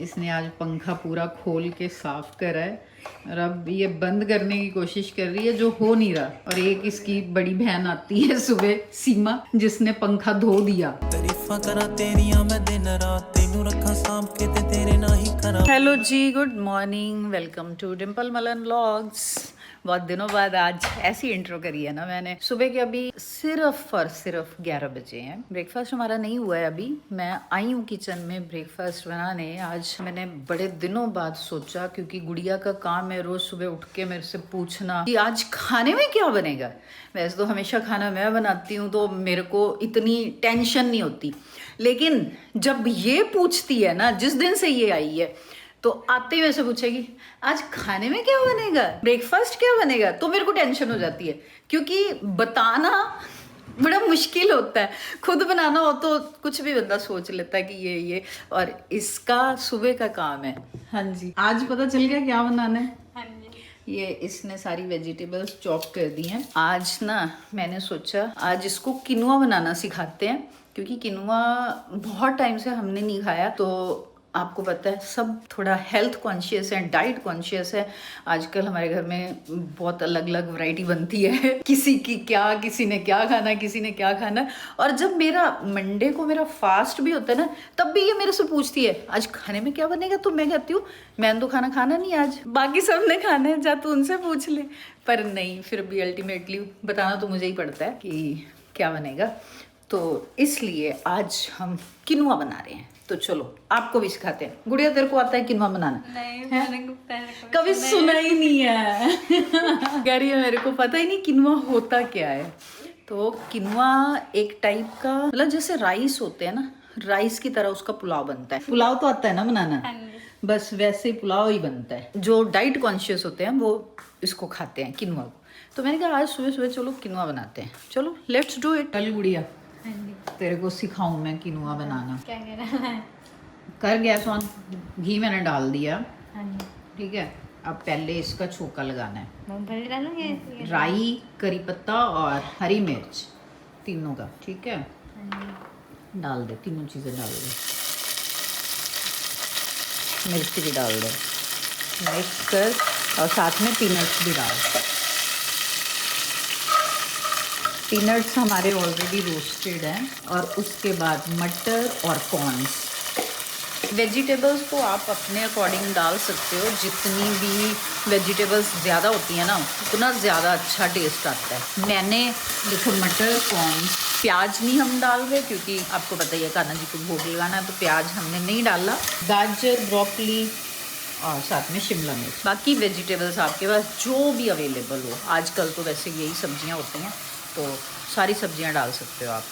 इसने आज पंखा पूरा खोल के साफ करा है और अब ये बंद करने की कोशिश कर रही है, जो हो नहीं रहा। और एक इसकी बड़ी बहन आती है सुबह, सीमा, जिसने पंखा धो दिया। Hello ji, good morning, welcome to Dimple Malhan vlogs. बहुत दिनों बाद आज ऐसी इंट्रो करी है ना मैंने। सुबह के अभी सिर्फ और सिर्फ 11 बजे हैं। ब्रेकफास्ट हमारा नहीं हुआ है अभी। मैं आई हूँ किचन में ब्रेकफास्ट बनाने। आज मैंने बड़े दिनों बाद सोचा, क्योंकि गुड़िया का काम है रोज सुबह उठ के मेरे से पूछना कि आज खाने में क्या बनेगा। वैसे तो हमेशा खाना मैं बनाती हूँ तो मेरे को इतनी टेंशन नहीं होती, लेकिन जब ये पूछती है ना, जिस दिन से ये आई है, तो आते ही वैसे पूछेगी आज खाने में क्या बनेगा, ब्रेकफास्ट क्या बनेगा, तो मेरे को टेंशन हो जाती है। क्योंकि बताना बड़ा मुश्किल होता है, खुद बनाना हो तो कुछ भी बंदा सोच लेता है कि ये और इसका सुबह का काम है। हाँ जी, आज पता चल गया क्या बनाना है। हाँ जी, ये इसने सारी वेजिटेबल्स चॉप कर दी हैं। आज ना मैंने सोचा आज इसको किनुआ बनाना सिखाते हैं, क्योंकि किनुआ बहुत टाइम से हमने नहीं खाया। तो आपको पता है सब थोड़ा हेल्थ कॉन्शियस है, डाइट कॉन्शियस है। आजकल हमारे घर में बहुत अलग अलग वैरायटी बनती है, किसी की क्या, किसी ने क्या खाना है, किसी ने क्या खाना है। और जब मेरा मंडे को मेरा फास्ट भी होता है ना, तब भी ये मेरे से पूछती है आज खाने में क्या बनेगा। तो मैं कहती हूँ मैंने तो खाना नहीं आज, बाकी सब ने खाना है, जा तू उनसे पूछ ले। पर नहीं, फिर भी अल्टीमेटली बताना तो मुझे ही पड़ता है कि क्या बनेगा। तो इसलिए आज हम किनुआ बना रहे हैं। तो चलो आपको भी सिखाते हैं। गुड़िया, तेरे को आता है किनुआ बनाना? नहीं, मैंने कभी सुना ही नहीं है। कह रही है मेरे को पता ही नहीं किनुआ होता क्या है। तो किनुआ एक टाइप का, मतलब जैसे राइस होते हैं ना, राइस की तरह उसका पुलाव बनता है। पुलाव तो आता है ना बनाना? बस वैसे पुलाव ही बनता है। जो डाइट कॉन्शियस होते हैं वो इसको खाते हैं, किनुआ को। तो मैंने कहा आज सुबह सुबह चलो किनुआ बनाते हैं। चलो लेट्स डू इट। चल गुड़िया, तेरे को सिखाऊं मैं किनुआ बनाना। क्या करना है? कर गैस ऑन। घी मैंने डाल दिया। ठीक है, अब पहले इसका छोका लगाना है। राई, करी पत्ता और हरी मिर्च, तीनों का। ठीक है, डाल दे, तीनों चीज़ें डाल दे। मिर्च भी डाल दे, मिक्स कर, और साथ में पीनट्स भी डाल। पीनट्स हमारे ऑलरेडी रोस्टेड हैं। और उसके बाद मटर और कॉर्न्स। वेजिटेबल्स को आप अपने अकॉर्डिंग डाल सकते हो। जितनी भी वेजिटेबल्स ज़्यादा होती हैं ना, उतना ज़्यादा अच्छा टेस्ट आता है। मैंने देखो मटर, कॉर्न्स, प्याज नहीं हम डाल रहे, क्योंकि आपको पता ही है कान्हा जी को भोग लगाना है, तो प्याज हमने नहीं डाला। गाजर, ब्रोकली और साथ में शिमला मिर्च। बाकी वेजिटेबल्स आपके पास जो भी अवेलेबल हो, आजकल तो वैसे यही सब्जियां होती हैं, तो सारी सब्जियां डाल सकते हो आप।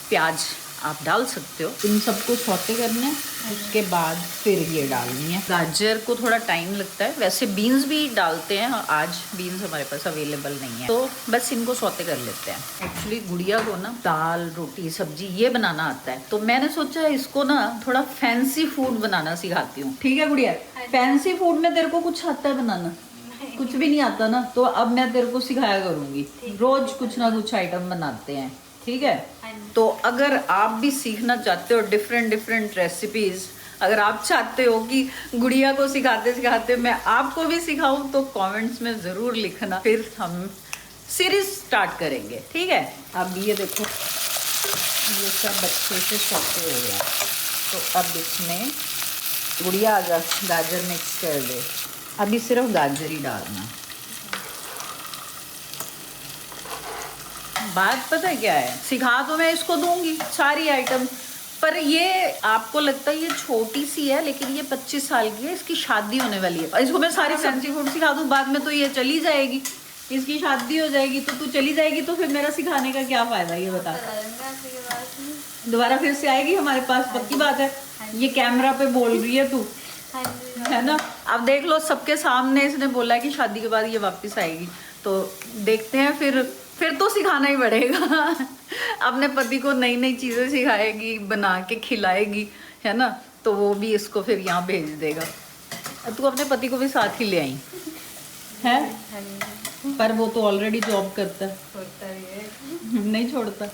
प्याज आप डाल सकते हो। इन सबको सौते करना है, उसके बाद फिर ये डालनी है। गाजर को थोड़ा टाइम लगता है, वैसे बीन्स भी डालते हैं, आज बीन्स हमारे पास अवेलेबल नहीं है, तो बस इनको सौते कर लेते हैं। एक्चुअली गुड़िया को ना दाल, रोटी, सब्जी ये बनाना आता है, तो मैंने सोचा इसको ना थोड़ा फैंसी फूड बनाना सिखाती हूँ। ठीक है गुड़िया? फैंसी फूड में तेरे को कुछ आता है बनाना? कुछ भी नहीं आता ना, तो अब मैं तेरे को सिखाया करूंगी। रोज कुछ ना कुछ आइटम बनाते हैं, ठीक है? तो अगर आप भी सीखना चाहते हो डिफरेंट रेसिपीज, अगर आप चाहते हो कि गुड़िया को सिखाते सिखाते मैं आपको भी सिखाऊं, तो कमेंट्स में ज़रूर लिखना, फिर हम सीरीज स्टार्ट करेंगे। ठीक है? अब ये देखो, ये सब अच्छे से सौते हो गया, तो अब इसमें गुड़िया आजा, गाजर मिक्स कर दे। अभी सिर्फ गाजर ही डालना। बात पता है क्या है, सिखा तो मैं इसको दूंगी सारी आइटम, पर ये आपको लगता है ये छोटी सी है, लेकिन ये 25 साल की है, इसकी शादी होने वाली है। इसको मैं सारी फैंसी फूड सिखा दूं, बाद में तो ये चली जाएगी, इसकी शादी हो जाएगी, तो तू चली जाएगी, तो फिर मेरा सिखाने का क्या फायदा, ये बता। दोबारा फिर से आएगी हमारे पास, पक्की बात है। ये कैमरा पे बोल रही है तू, है ना? अब देख लो, सबके सामने इसने बोला है कि शादी के बाद ये वापस आएगी, तो देखते हैं फिर तो सिखाना ही पड़ेगा। अपने पति को नई नई चीज़ें सिखाएगी, बना के खिलाएगी, है ना? तो वो भी इसको फिर यहाँ भेज देगा। तू अपने पति को भी साथ ही ले आई है? पर वो तो ऑलरेडी जॉब करता है। नहीं छोड़ता?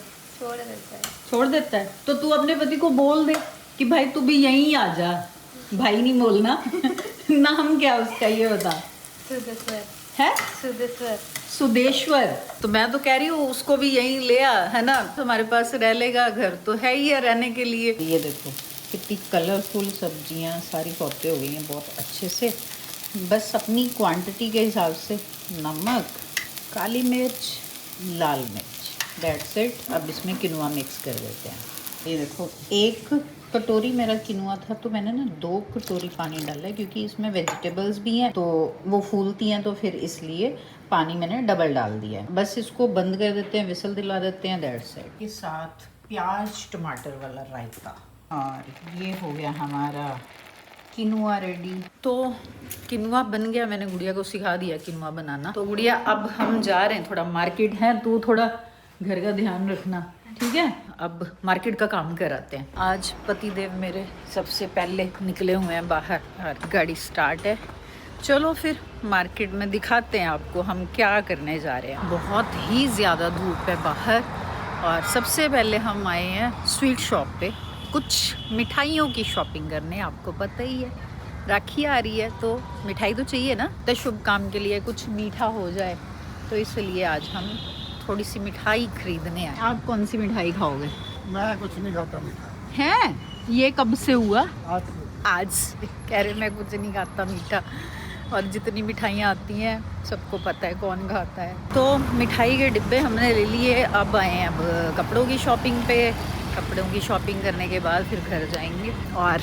छोड़ देता है। तो तू अपने पति को बोल दे कि भाई तू भी यहीं आ जा, भाई नहीं बोलना। नाम क्या उसका ये बता। सुदेश्वर। है सुदेश्वर। सुदेश्वर। तो मैं तो कह रही हूँ उसको भी यहीं ले आ, है ना, हमारे पास रह लेगा, घर तो है ही है रहने के लिए। ये देखो कितनी कलरफुल सब्जियाँ सारी पौते हो गई हैं बहुत अच्छे से। बस अपनी क्वांटिटी के हिसाब से नमक, काली मिर्च, लाल मिर्च, दैट्स इट। अब इसमें किनुआ मिक्स कर देते हैं। ये देखो 1 कटोरी मेरा किनुआ था तो मैंने ना 2 कटोरी पानी डाला है, क्योंकि इसमें वेजिटेबल्स भी हैं तो वो फूलती हैं, तो फिर इसलिए पानी मैंने डबल डाल दिया है। बस इसको बंद कर देते हैं, विसल दिला देते हैं, दैट्स इट। के साथ प्याज टमाटर वाला रायता, और ये हो गया हमारा किनुआ रेडी। तो किनुआ बन गया, मैंने गुड़िया को सिखा दिया किनुआ बनाना। तो गुड़िया अब हम जा रहे हैं, थोड़ा मार्केट है, तो थोड़ा घर का ध्यान रखना, ठीक है। अब मार्केट का काम कराते हैं। आज पतिदेव मेरे सबसे पहले निकले हुए हैं बाहर और गाड़ी स्टार्ट है। चलो फिर मार्केट में दिखाते हैं आपको हम क्या करने जा रहे हैं। बहुत ही ज़्यादा धूप है बाहर, और सबसे पहले हम आए हैं स्वीट शॉप पे कुछ मिठाइयों की शॉपिंग करने। आपको पता ही है राखी आ रही है तो मिठाई तो चाहिए ना, तो शुभ काम के लिए कुछ मीठा हो जाए, तो इसलिए आज हम थोड़ी सी मिठाई खरीदने आए। आप कौन सी मिठाई खाओगे? मैं कुछ नहीं खाता मीठा। हैं? ये कब से हुआ? आज कह रहे मैं कुछ नहीं खाता मीठा। और जितनी मिठाइयाँ आती हैं सबको पता है कौन खाता है। तो मिठाई के डिब्बे हमने ले लिए। अब आए हैं अब कपड़ों की शॉपिंग पे। कपड़ों की शॉपिंग करने के बाद फिर घर जाएंगे, और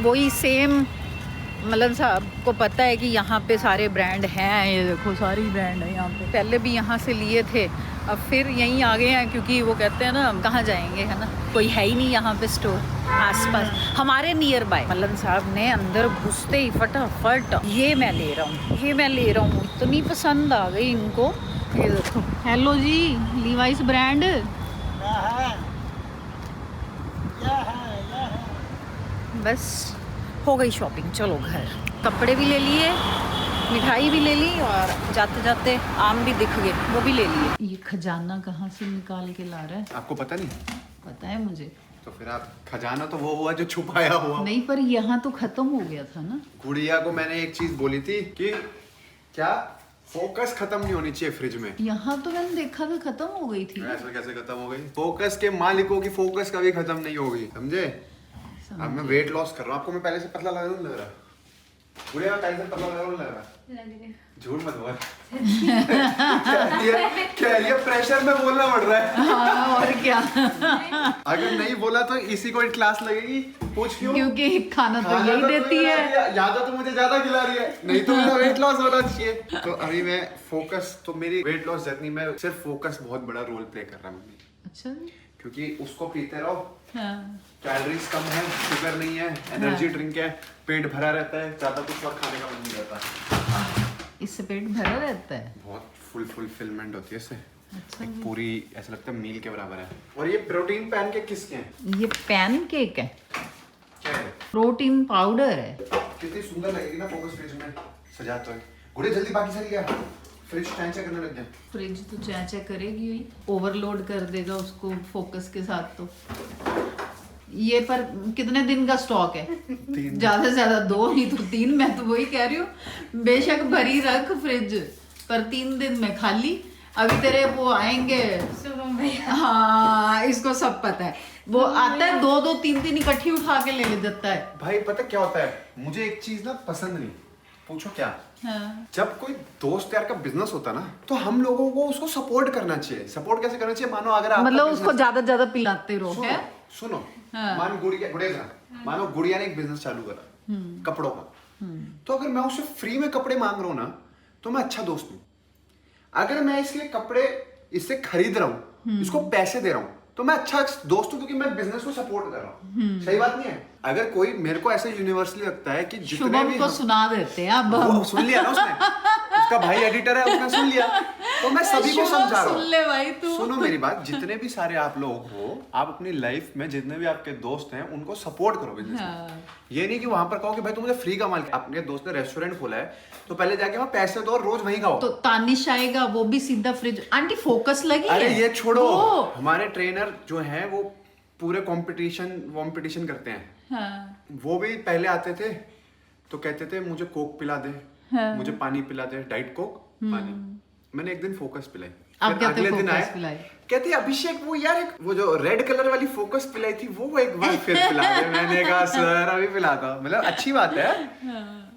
वही सेम मलन साहब को पता है कि यहाँ पे सारे ब्रांड हैं। ये देखो सारी ब्रांड है यहाँ पे, पहले भी यहाँ से लिए थे, अब फिर यहीं आ गए हैं, क्योंकि वो कहते हैं ना कहाँ जाएंगे, है ना, कोई है ही नहीं यहाँ पे स्टोर आसपास हमारे नियर बाय। मलन साहब ने अंदर घुसते ही फटाफट ये मैं ले रहा हूँ, ये मैं ले रहा हूँ, इतनी पसंद आ गई इनको। ये देखो, हेलो जी, लीवाइस ब्रांड बस हो गई शॉपिंग। चलो घर, कपड़े भी ले लिए, मिठाई भी ले ली, और जाते जाते आम भी दिख गए, वो भी ले लिए। ये खजाना कहाँ से निकाल के ला रहा है? आपको पता नहीं? पता है मुझे। तो फिर आप खजाना तो वो हुआ जो छुपाया हुआ। नहीं, पर यहाँ तो खत्म हो गया था ना। गुड़िया को मैंने एक चीज बोली थी कि क्या फोकस खत्म नहीं होनी चाहिए फ्रिज में। यहाँ तो मैंने देखा था खत्म हो गई थी। ऐसा कैसे खत्म हो गई? फोकस के मालिकों की फोकस कभी खत्म नहीं होगी, समझे? अब मैं वेट लॉस कर रहा हूँ। आपको मैं पहले से पतला लग रहा? गुड़िया पहले से पतला लग रहा? झूठ मत बोल। कह रही है प्रेशर में बोलना पड़ रहा है। हाँ, और क्या। अगर नहीं बोला तो इसी को क्लास लगेगी। पूछ क्यों? क्योंकि खाना तो यही देती है। ज्यादा तो मुझे ज्यादा खिला रही है, नहीं तो मेरा वेट लॉस होना चाहिए। तो अभी मैं फोकस, तो मेरी वेट लॉस जर्नी में सिर्फ फोकस बहुत बड़ा रोल प्ले कर रहा है मम्मी। अच्छा, क्योंकि उसको पीते रहो, हाँ। कैलोरीज कम है, शुगर नहीं है, एनर्जी ड्रिंक है, पेट भरा रहता है, ज्यादा कुछ और खाने का मन नहीं रहता। इससे पेट भरा रहता है? बहुत फुलफिलमेंट होती है इससे। अच्छा, एक पूरी ऐसा लगता है मील के बराबर है। और ये प्रोटीन पैनकेक किसके हैं? ये पैनकेक है, क्या है? प्रोटीन पाउडर है। कितनी सुंदर लगेगी ना फोकस फ्रिज में सजाते हुए। गुड़िया जल्दी बाकी सारी क्या फ्रिज चैंचा करने लग जाए। फ्रिज तो चैंचा करेगी ही, ओवरलोड कर देगा उसको फोकस के साथ। तो ये पर कितने दिन का स्टॉक है? ज्यादा से ज्यादा 2, नहीं तो 3। मैं तो वही कह रही हूँ, बेशक भरी रख फ्रिज, पर 3 दिन में खाली। अभी तेरे वो आएंगे, हाँ इसको सब पता है, वो आता है 2-2, 3-3 इकट्ठी उठा के ले जाता है। भाई पता क्या होता है, मुझे एक चीज ना पसंद नहीं। पूछो क्या? हाँ। जब कोई दोस्त यार का बिजनेस होता ना, तो हम लोगों को उसको सपोर्ट करना चाहिए। सपोर्ट कैसे करना चाहिए? मानो अगर आप मतलब उसको ज्यादा पिलाते रहो, है? सुनो, हाँ। मानो गुड़िया ने एक बिजनेस चालू करा कपड़ों का, तो अगर मैं उससे फ्री में कपड़े मांग रहा हूँ ना, तो मैं अच्छा दोस्त हूँ। अगर मैं इसके कपड़े इससे खरीद रहा हूँ, इसको पैसे दे रहा हूँ, तो मैं अच्छा दोस्त हूँ, क्योंकि मैं बिजनेस को सपोर्ट कर रहा हूँ। सही बात नहीं है? अगर कोई, मेरे को ऐसे यूनिवर्सली लगता है कि जितने भी को सुना देते हैं अब, सुन लिया ना उसने, उसका भाई एडिटर है, उसने सुन लिया, तो मैं सभी को समझा रहा हूँ। सुन ले भाई तू। सुनो मेरी बात, जितने भी सारे आप लोग हो, आप अपनी लाइफ में जितने भी आपके दोस्त हैं उनको सपोर्ट करो बिजनेस में। ये नहीं कि वहां पर कहो कि भाई तुम मुझे फ्री का माल। अपने दोस्त ने रेस्टोरेंट खोला है, तो पहले जाके वहां पैसे दो और रोज वहीं खाओ। तो तानिश आएगा, वो भी सीधा फ्रिज। आंटी फोकस लगी अरे है? ये छोड़ो, हमारे ट्रेनर जो है वो पूरे कंपटीशन करते हैं, हाँ वो भी पहले आते थे तो कहते थे मुझे कोक पिला दे, हाँ। मुझे पानी पिला दे, डाइट कोक पानी। मैंने एक दिन फोकस पिलाई, आप फिर कहते अगले दिन फोकस आए पिलाई? कहते अभिषेक वो यार वो जो रेड कलर वाली फोकस पिलाई थी वो एक बार फिर पिला दे। मैंने कहा सर अभी पिलाता, मतलब अच्छी बात है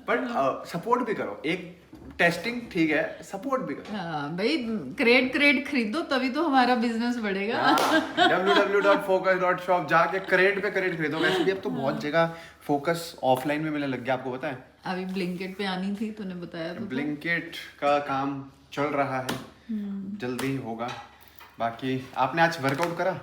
बट सपोर्ट भी करो, एक टेस्टिंग ठीक है, सपोर्ट भी करो। हाँ भाई, क्रेड खरीदो तभी तो हमारा बिजनेस बढ़ेगा। www.focus.shop जाके क्रेड पे क्रेड खरीदो। वैसे भी अब तो बहुत जगह फोकस ऑफलाइन में मिलने लग गया, आपको पता है? अभी ब्लिंकिट पे आनी थी, तूने बताया तो। ब्लिंकिट का काम चल रहा है, जल्दी ही होगा। बाकी आपने आज वर्कआउट करा?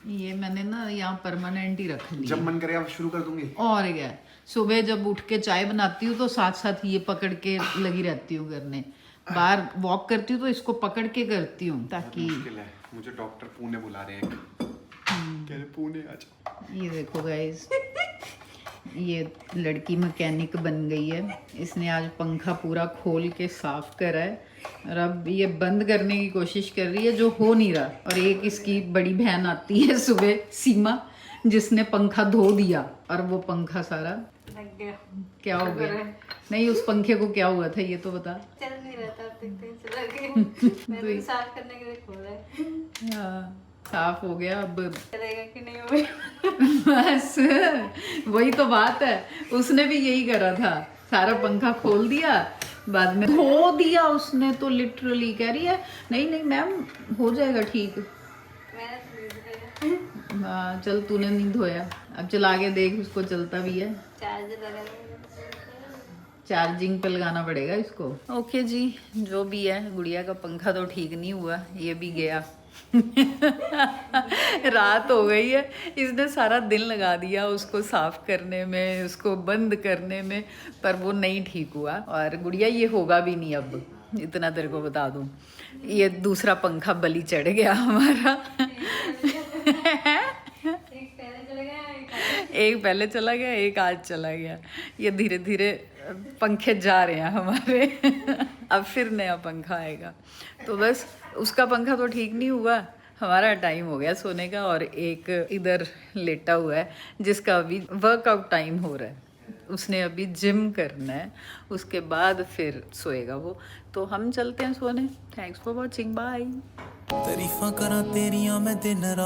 ये मैंने ना यहाँ परमानेंट ही रख ली। जब मन करेगा शुरू कर दूंगी। और क्या, सुबह जब उठ के चाय बनाती हूँ तो साथ साथ ये पकड़ के लगी रहती हूँ करने। बाहर वॉक करती हूँ तो इसको पकड़ के करती हूँ ताकि। मुश्किल है, मुझे डॉक्टर पुणे बुला रहे हैं, कह रहे पुणे आ जाओ। ये देखो गाइस, ये लड़की मैकेनिक बन गई है। इसने आज पंखा पूरा खोल के साफ करा है और अब ये बंद करने की कोशिश कर रही है, जो हो नहीं रहा। और एक इसकी बड़ी बहन आती है सुबह, सीमा, जिसने पंखा धो दिया और वो पंखा सारा लग गया। क्या हो गया? नहीं, उस पंखे को क्या हुआ था ये तो बता। चल नहीं रहा था, अब देखते हैं चला गया। मैंने भी साफ करने के लिए खोला है। हाँ, साफ हो गया अब। चलेगा कि नहीं होगा? बस वही तो बात है, उसने भी यही करा था, सारा पंखा खोल दिया, बाद में धो दिया उसने तो। लिटरली कह रही है नहीं नहीं मैम हो जाएगा ठीक। मैंने तो नहीं दिया। हाँ चल, तूने नहीं धोया, अब चला के देख, उसको चलता भी है। चार्ज लगा चार्जिंग पे लगाना पड़ेगा इसको। ओके जी, जो भी है, गुड़िया का पंखा तो ठीक नहीं हुआ, ये भी गया। रात हो गई है, इसने सारा दिन लगा दिया उसको साफ करने में, उसको बंद करने में, पर वो नहीं ठीक हुआ। और गुड़िया ये होगा भी नहीं अब, इतना तेरे को बता दूं। ये दूसरा पंखा बलि चढ़ गया हमारा। एक पहले चला गया, एक आज चला गया। ये धीरे धीरे पंखे जा रहे हैं हमारे। अब फिर नया पंखा आएगा। तो बस उसका पंखा तो ठीक नहीं हुआ, हमारा टाइम हो गया सोने का। और एक इधर लेटा हुआ है जिसका अभी वर्कआउट टाइम हो रहा है, उसने अभी जिम करना है, उसके बाद फिर सोएगा वो। तो हम चलते हैं सोने। Thanks for watching, bye. तारीफां करा तेरियां मैं दिन रात।